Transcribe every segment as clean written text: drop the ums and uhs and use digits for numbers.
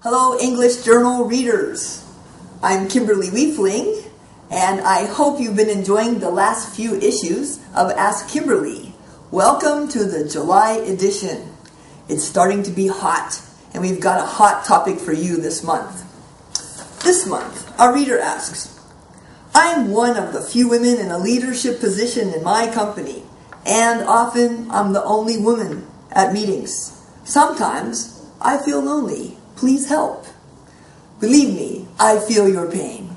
Hello, English Journal readers. I'm Kimberly and I hope you've been enjoying the last few issues of Ask Kimberly. Welcome to the July edition. It's starting to be hot, and we've got a hot topic for you this month. This month, our reader asks, I'm one of the few women in a leadership position in my company, and often I'm the only woman at meetings. Sometimes I feel lonely. Please help. Believe me, I feel your pain.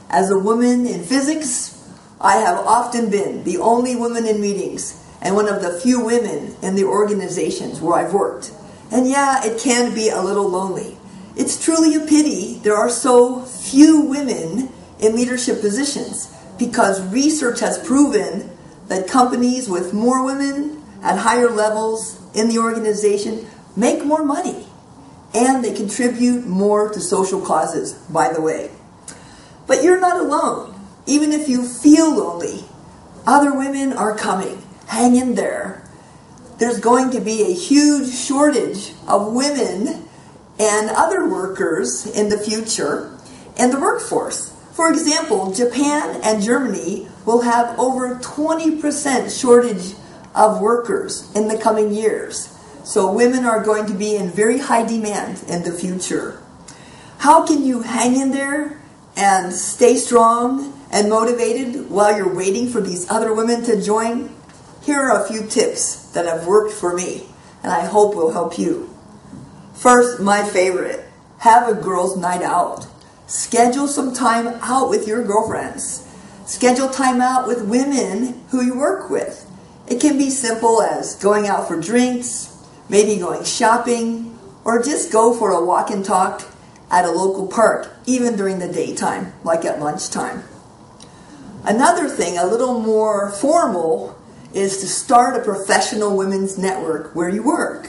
As a woman in physics, I have often been the only woman in meetings and one of the few women in the organizations where I've worked. And yeah, it can be a little lonely. It's truly a pity there are so few women in leadership positions, because research has proven that companies with more women at higher levels in the organization make more money. And they contribute more to social causes, by the way. But you're not alone. Even if you feel lonely, other women are coming. Hang in there. There's going to be a huge shortage of women and other workers in the future in the workforce. For example, Japan and Germany will have over 20% shortage of workers in the coming years. So women are going to be in very high demand in the future. How can you hang in there and stay strong and motivated while you're waiting for these other women to join? Here are a few tips that have worked for me, and I hope will help you. First, my favorite, have a girls' night out. Schedule some time out with your girlfriends. Schedule time out with women who you work with. It can be simple as going out for drinks, maybe going shopping, or just go for a walk and talk at a local park, even during the daytime, like at lunchtime. Another thing, a little more formal, is to start a professional women's network where you work.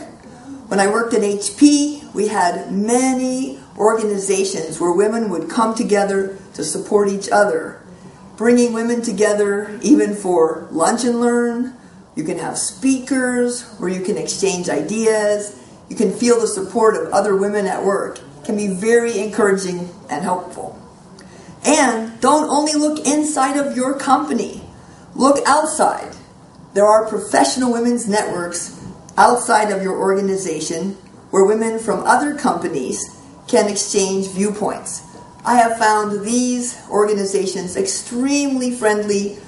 When I worked at HP, we had many organizations where women would come together to support each other, bringing women together even for lunch and learn. You can have speakers where you can exchange ideas. You can feel the support of other women at work. It can be very encouraging and helpful. And don't only look inside of your company. Look outside. There are professional women's networks outside of your organization where women from other companies can exchange viewpoints. I have found these organizations extremely friendly.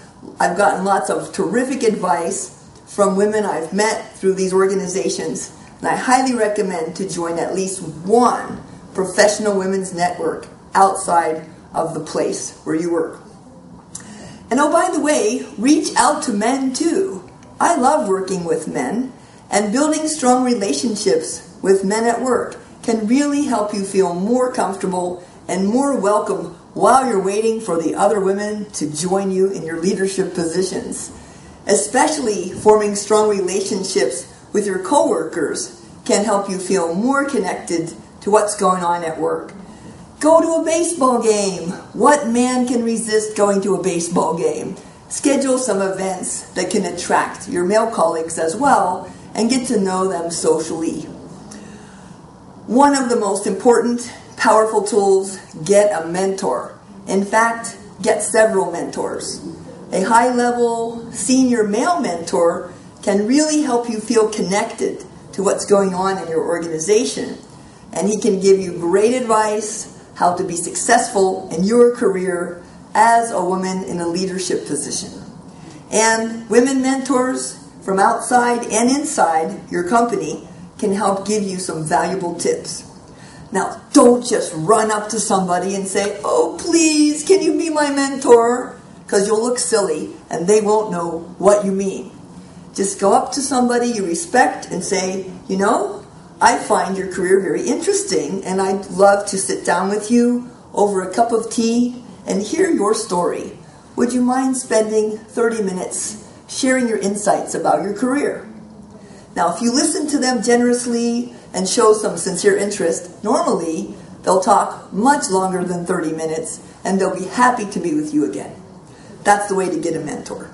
I've gotten lots of terrific advice from women I've met through these organizations, and I highly recommend to join at least one professional women's network outside of the place where you work. And oh, by the way, reach out to men too. I love working with men, and building strong relationships with men at work can really help you feel more comfortable and more welcome while you're waiting for the other women to join you in your leadership positions. Especially forming strong relationships with your coworkers can help you feel more connected to what's going on at work. Go to a baseball game. What man can resist going to a baseball game? Schedule some events that can attract your male colleagues as well and get to know them socially. One of the most important, powerful tools, get a mentor. In fact, get several mentors. A high-level senior male mentor can really help you feel connected to what's going on in your organization. And he can give you great advice how to be successful in your career as a woman in a leadership position. And women mentors from outside and inside your company can help give you some valuable tips. Now, don't just run up to somebody and say, "Oh, please, can you be my mentor?" Because you'll look silly and they won't know what you mean. Just go up to somebody you respect and say, "You know, I find your career very interesting, and I'd love to sit down with you over a cup of tea and hear your story. Would you mind spending 30 minutes sharing your insights about your career?" Now, if you listen to them generously and show some sincere interest, normally they'll talk much longer than 30 minutes, and they'll be happy to meet with you again. That's the way to get a mentor.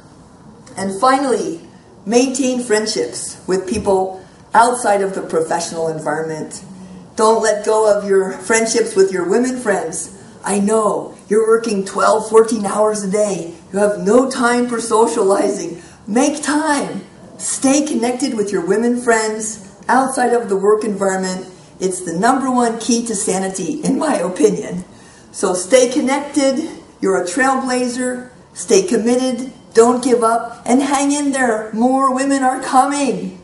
And finally, maintain friendships with people outside of the professional environment. Don't let go of your friendships with your women friends. I know you're working 12, 14 hours a day. You have no time for socializing. Make time. Stay connected with your women friends outside of the work environment. It's the #1 key to sanity, in my opinion. So stay connected. You're a trailblazer. Stay committed. Don't give up. And hang in there. More women are coming.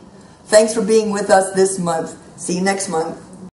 Thanks for being with us this month. See you next month.